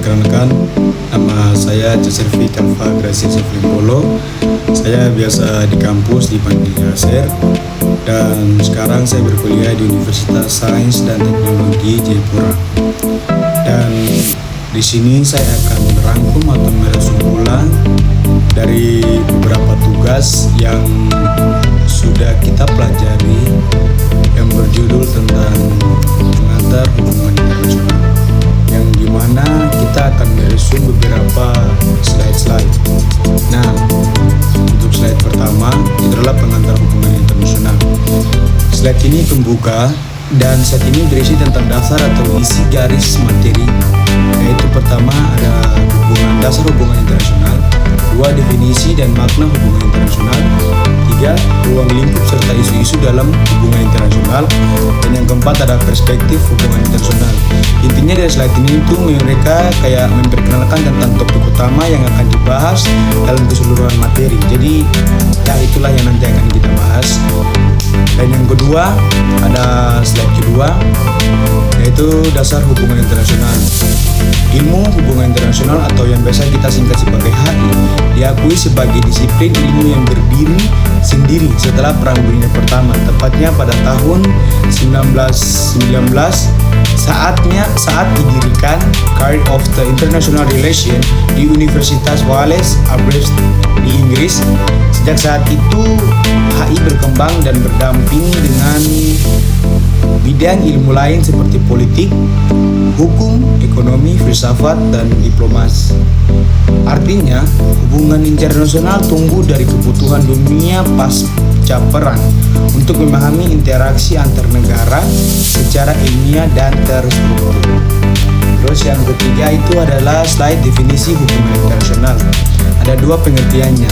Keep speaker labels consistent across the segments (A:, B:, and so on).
A: Perkenalkan, nama saya Josefi Kalva Gracia Seflimpolo. Saya biasa di kampus dipanggil Yaser, dan sekarang saya berkuliah di Universitas Sains dan Teknologi Jayapura. Dan di sini saya akan merangkum atau merespon ulang dari beberapa tugas yang sudah kita pelajari yang berjudul tentang pengantar hubungan internasional, yang dimana kita akan meresum beberapa slide-slide. Nah, untuk slide pertama itu adalah pengantar hubungan internasional. Slide ini pembuka dan slide ini berisi tentang dasar atau isi garis materi, yaitu pertama ada dasar hubungan internasional, dua, definisi dan makna hubungan internasional, tiga, ruang lingkup serta isu-isu dalam hubungan internasional, dan yang keempat ada perspektif hubungan internasional. Intinya dari slide ini itu mereka kayak memperkenalkan tentang topik utama yang akan dibahas dalam keseluruhan materi. Jadi ya itulah yang nanti akan kita bahas. Dan yang kedua, ada slide kedua, yaitu dasar hubungan internasional. Ilmu hubungan internasional atau yang biasa kita singkat sebagai HI diakui sebagai disiplin ilmu yang berdiri sendiri setelah Perang Dunia Pertama, tepatnya pada tahun 1919 saat didirikan College of the International Relations di Universitas Wales, Aberystwyth di Inggris. Sejak saat itu HI berkembang dan berdampingi dengan bidang ilmu lain seperti politik, hukum, ekonomi, filsafat, dan diplomasi. Artinya, hubungan internasional tumbuh dari kebutuhan dunia pasca perang untuk memahami interaksi antar negara secara ilmiah dan terstruktur. Terus yang ketiga itu adalah slide definisi hubungan internasional. Ada dua pengertiannya.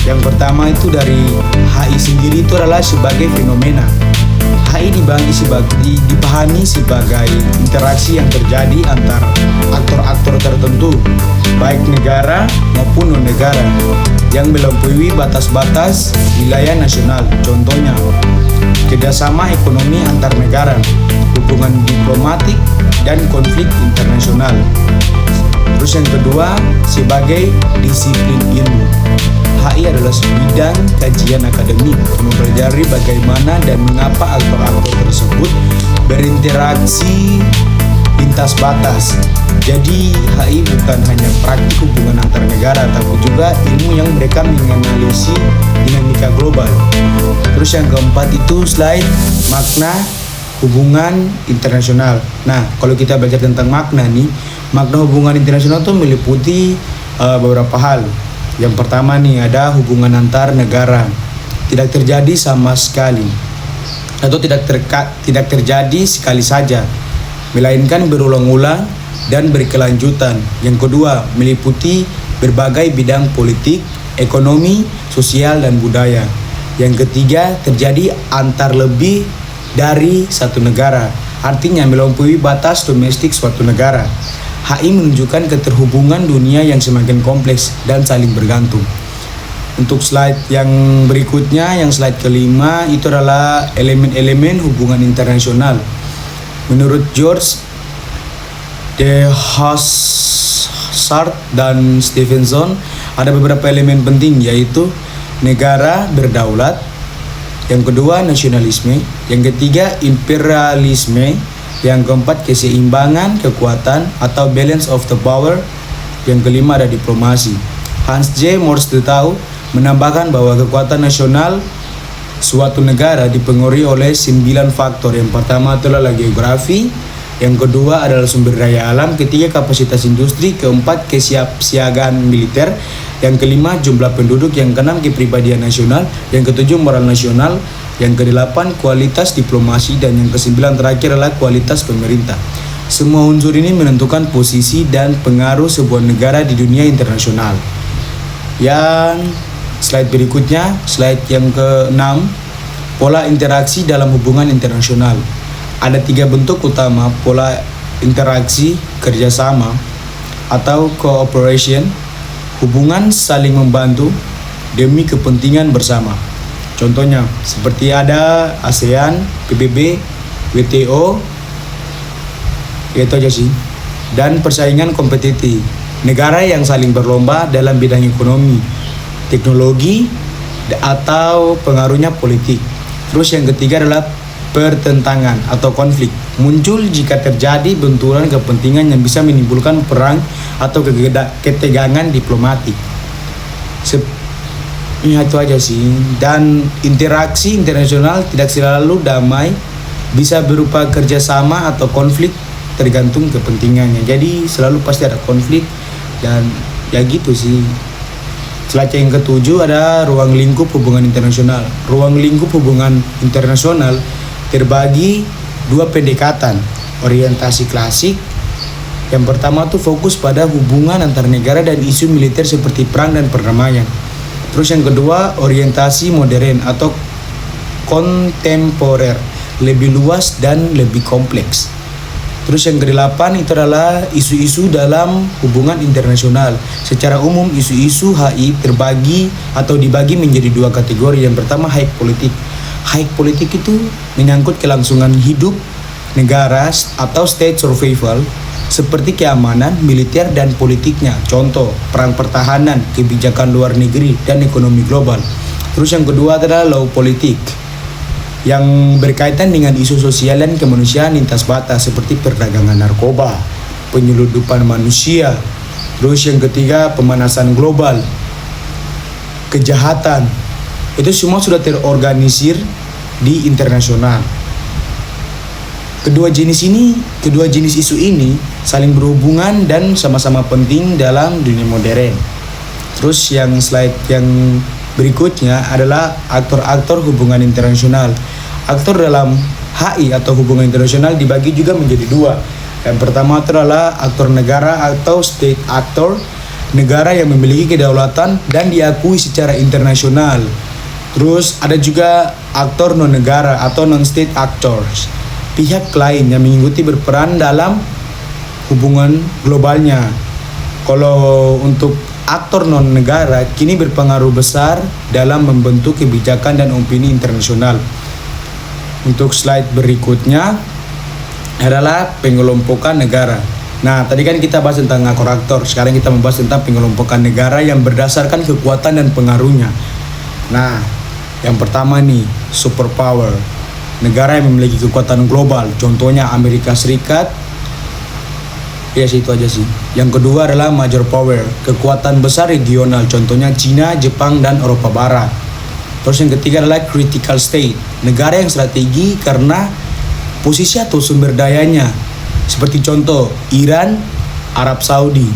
A: Yang pertama itu dari HI sendiri itu adalah sebagai fenomena. HI dipahami sebagai interaksi yang terjadi antar aktor-aktor tertentu, baik negara maupun non-negara, yang melampaui batas-batas wilayah nasional. Contohnya, kerjasama ekonomi antar negara, hubungan diplomatik, dan konflik internasional. Terus yang kedua, sebagai disiplin ilmu. HI adalah bidang kajian akademik yang mempelajari bagaimana dan mengapa aktor-aktor tersebut berinteraksi lintas batas. Jadi HI bukan hanya praktik hubungan antar negara, tapi juga ilmu yang mereka menganalisis dinamika global. Terus yang keempat itu slide makna hubungan internasional. Nah, kalau kita belajar tentang makna nih, makna hubungan internasional itu meliputi beberapa hal. Yang pertama nih, ada hubungan antar negara tidak terjadi sama sekali atau tidak terjadi sekali saja, melainkan berulang-ulang dan berkelanjutan. Yang kedua, meliputi berbagai bidang politik, ekonomi, sosial, dan budaya. Yang ketiga, terjadi antar lebih dari satu negara, artinya melampaui batas domestik suatu negara. HI menunjukkan keterhubungan dunia yang semakin kompleks dan saling bergantung. Untuk slide yang berikutnya, yang slide kelima, itu adalah elemen-elemen hubungan internasional. Menurut George de Hassard dan Stevenson, ada beberapa elemen penting, yaitu negara berdaulat, yang kedua nasionalisme, yang ketiga imperialisme, yang keempat keseimbangan kekuatan atau balance of the power, yang kelima ada diplomasi. Hans J. Morgenstern menambahkan bahwa kekuatan nasional suatu negara dipengaruhi oleh 9 faktor. Yang pertama adalah geografi, yang kedua adalah sumber daya alam, ketiga kapasitas industri, keempat kesiapsiagaan militer, yang kelima jumlah penduduk, yang keenam kepribadian nasional, yang ketujuh moral nasional, yang kedelapan kualitas diplomasi, dan yang kesembilan terakhir adalah kualitas pemerintah. Semua unsur ini menentukan posisi dan pengaruh sebuah negara di dunia internasional. Yang slide berikutnya, slide yang ke-6, pola interaksi dalam hubungan internasional. Ada 3 bentuk utama pola interaksi: kerjasama atau cooperation, hubungan saling membantu demi kepentingan bersama. Contohnya seperti ada ASEAN, PBB, WTO, itu aja sih. dan persaingan kompetitif. Negara yang saling berlomba dalam bidang ekonomi, teknologi, atau pengaruhnya politik. Terus yang ketiga adalah pertentangan atau konflik. Muncul jika terjadi benturan kepentingan yang bisa menimbulkan perang atau ketegangan diplomatik. Ya itu aja sih. Dan interaksi internasional tidak selalu damai, bisa berupa kerjasama atau konflik tergantung kepentingannya. Jadi selalu pasti ada konflik dan ya gitu sih. Selanjutnya yang ketujuh ada ruang lingkup hubungan internasional. Ruang lingkup hubungan internasional terbagi dua pendekatan. Orientasi klasik. Yang pertama tuh fokus pada hubungan antar negara dan isu militer seperti perang dan perdamaian. Terus yang kedua orientasi modern atau kontemporer, lebih luas dan lebih kompleks. Terus yang kedelapan itu adalah isu-isu dalam hubungan internasional. Secara umum isu-isu HI terbagi atau dibagi menjadi dua kategori. Yang pertama high politik. High politik itu menyangkut kelangsungan hidup negara atau state survival seperti keamanan, militer dan politiknya. Contoh, perang pertahanan, kebijakan luar negeri dan ekonomi global. Terus yang kedua adalah low politik, yang berkaitan dengan isu sosial dan kemanusiaan lintas batas seperti perdagangan narkoba, penyeludupan manusia. Terus yang ketiga pemanasan global, kejahatan. Itu semua sudah terorganisir di internasional. Kedua jenis isu ini saling berhubungan dan sama-sama penting dalam dunia modern. Terus yang slide yang berikutnya adalah aktor-aktor hubungan internasional. Aktor dalam HI atau hubungan internasional dibagi juga menjadi dua. Yang pertama adalah aktor negara atau state actor, negara yang memiliki kedaulatan dan diakui secara internasional. Terus ada juga aktor non negara atau non state actors, pihak lain yang mengikuti berperan dalam hubungan globalnya. Kalau untuk aktor non negara kini berpengaruh besar dalam membentuk kebijakan dan opini internasional. Untuk slide berikutnya adalah pengelompokan negara. Nah, tadi kan kita bahas tentang aktor-aktor, sekarang kita membahas tentang pengelompokan negara yang berdasarkan kekuatan dan pengaruhnya. Nah, yang pertama nih, superpower. Negara yang memiliki kekuatan global, contohnya Amerika Serikat. Ya sih, itu aja sih. Yang kedua adalah major power, kekuatan besar regional, contohnya Cina, Jepang, dan Eropa Barat. Terus yang ketiga adalah critical state, negara yang strategi karena posisi atau sumber dayanya, seperti contoh Iran, Arab Saudi.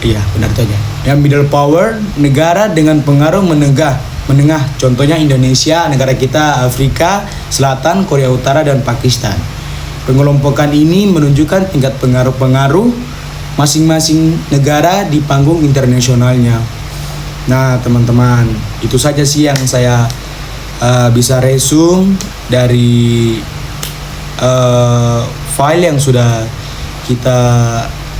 A: Iya, benar itu aja. Yang middle power, negara dengan pengaruh menengah, contohnya Indonesia, negara kita, Afrika Selatan, Korea Utara, dan Pakistan. Pengelompokan ini menunjukkan tingkat pengaruh masing-masing negara di panggung internasionalnya. Nah, teman-teman, itu saja sih yang saya bisa resume dari file yang sudah kita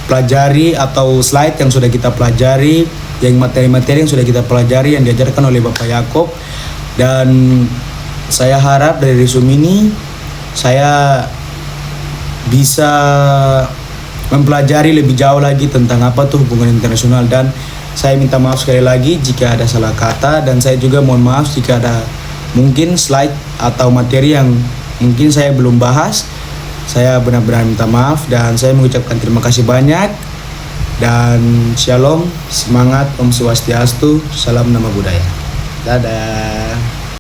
A: pelajari atau slide yang sudah kita pelajari, yang materi-materi yang sudah kita pelajari yang diajarkan oleh Bapak Yakob. Dan saya harap dari resume ini saya bisa mempelajari lebih jauh lagi tentang apa tuh hubungan internasional. Dan saya minta maaf sekali lagi jika ada salah kata, dan saya juga mohon maaf jika ada mungkin slide atau materi yang mungkin saya belum bahas. Saya benar-benar minta maaf dan saya mengucapkan terima kasih banyak. Dan shalom, semangat, Om Swastiastu, salam nama budaya. Dadah.